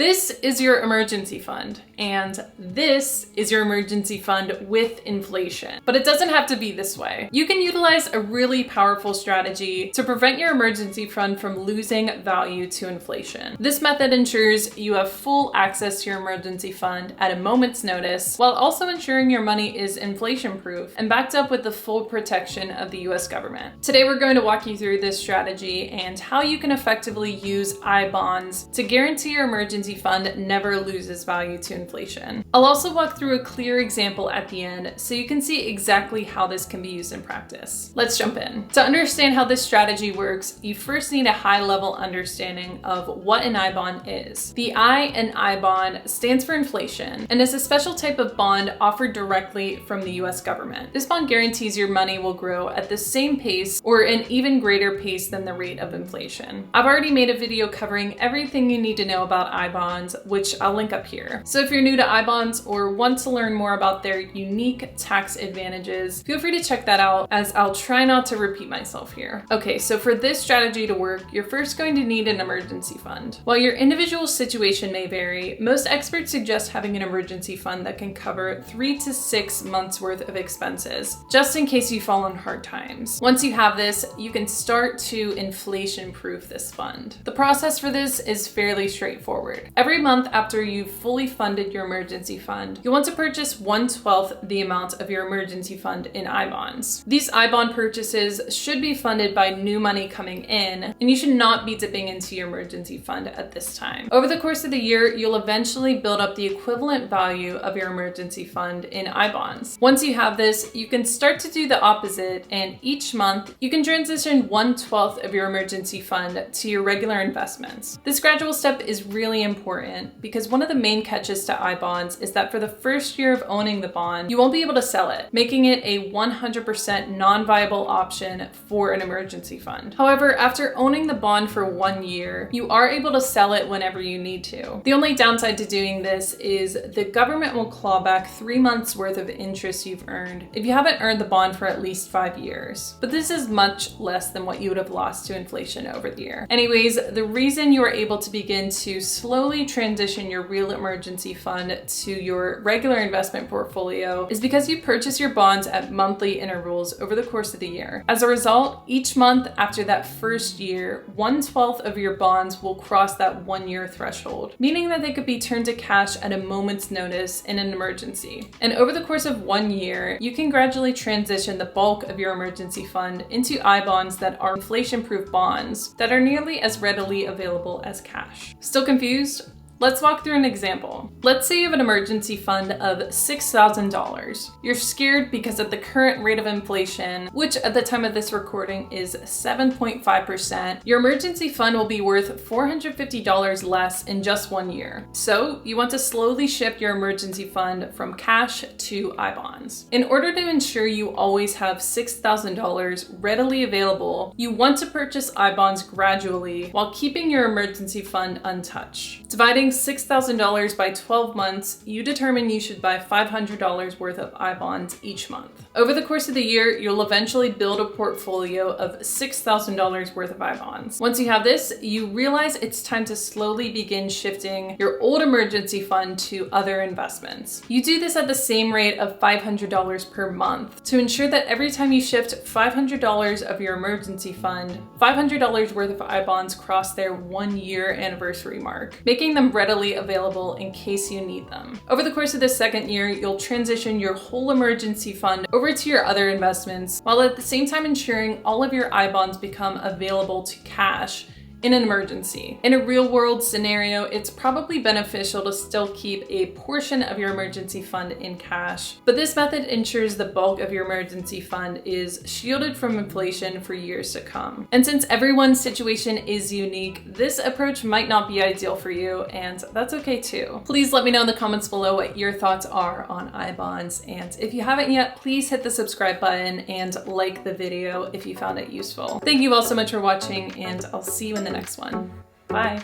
This is your emergency fund, and this is your emergency fund with inflation. But it doesn't have to be this way. You can utilize a really powerful strategy to prevent your emergency fund from losing value to inflation. This method ensures you have full access to your emergency fund at a moment's notice, while also ensuring your money is inflation-proof and backed up with the full protection of the US government. Today, we're going to walk you through this strategy and how you can effectively use IBonds to guarantee your emergency fund never loses value to inflation. I'll also walk through a clear example at the end so you can see exactly how this can be used in practice. Let's jump in. To understand how this strategy works, you first need a high-level understanding of what an IBond is. The I in IBond stands for inflation and is a special type of bond offered directly from the US government. This bond guarantees your money will grow at the same pace or an even greater pace than the rate of inflation. I've already made a video covering everything you need to know about IBonds, which I'll link up here. So if you're new to IBonds or want to learn more about their unique tax advantages, feel free to check that out, as I'll try not to repeat myself here. Okay, so for this strategy to work, you're first going to need an emergency fund. While your individual situation may vary, most experts suggest having an emergency fund that can cover 3 to 6 months worth of expenses, just in case you fall on hard times. Once you have this, you can start to inflation-proof this fund. The process for this is fairly straightforward. Every month after you've fully funded your emergency fund, you'll want to purchase 1/12 the amount of your emergency fund in IBonds. These IBond purchases should be funded by new money coming in, and you should not be dipping into your emergency fund at this time. Over the course of the year, you'll eventually build up the equivalent value of your emergency fund in IBonds. Once you have this, you can start to do the opposite, and each month you can transition 1/12 of your emergency fund to your regular investments. This gradual step is really important because one of the main catches to IBonds is that for the first year of owning the bond, you won't be able to sell it, making it a 100% non-viable option for an emergency fund. However, after owning the bond for 1 year, you are able to sell it whenever you need to. The only downside to doing this is the government will claw back 3 months worth of interest you've earned if you haven't earned the bond for at least 5 years. But this is much less than what you would have lost to inflation over the year. Anyways, the reason you are able to begin to slowly transition your real emergency fund to your regular investment portfolio is because you purchase your bonds at monthly intervals over the course of the year. As a result, each month after that first year, 1/12 of your bonds will cross that 1-year threshold, meaning that they could be turned to cash at a moment's notice in an emergency. And over the course of 1 year, you can gradually transition the bulk of your emergency fund into IBonds that are inflation-proof bonds that are nearly as readily available as cash. Still confused? Let's walk through an example. Let's say you have an emergency fund of $6,000. You're scared because at the current rate of inflation, which at the time of this recording is 7.5%, your emergency fund will be worth $450 less in just 1 year. So you want to slowly shift your emergency fund from cash to IBonds. In order to ensure you always have $6,000 readily available, you want to purchase IBonds gradually while keeping your emergency fund untouched. Dividing $6,000 by 12 months, you determine you should buy $500 worth of IBonds each month. Over the course of the year, you'll eventually build a portfolio of $6,000 worth of IBonds. Once you have this, you realize it's time to slowly begin shifting your old emergency fund to other investments. You do this at the same rate of $500 per month to ensure that every time you shift $500 of your emergency fund, $500 worth of IBonds cross their 1-year anniversary mark, making them readily available in case you need them. Over the course of the second year, you'll transition your whole emergency fund over to your other investments, while at the same time ensuring all of your IBonds become available to cash in an emergency. In a real-world scenario, it's probably beneficial to still keep a portion of your emergency fund in cash, but this method ensures the bulk of your emergency fund is shielded from inflation for years to come. And since everyone's situation is unique, this approach might not be ideal for you, and that's okay too. Please let me know in the comments below what your thoughts are on IBonds, and if you haven't yet, please hit the subscribe button and like the video if you found it useful. Thank you all so much for watching, and I'll see you in the next one. Bye.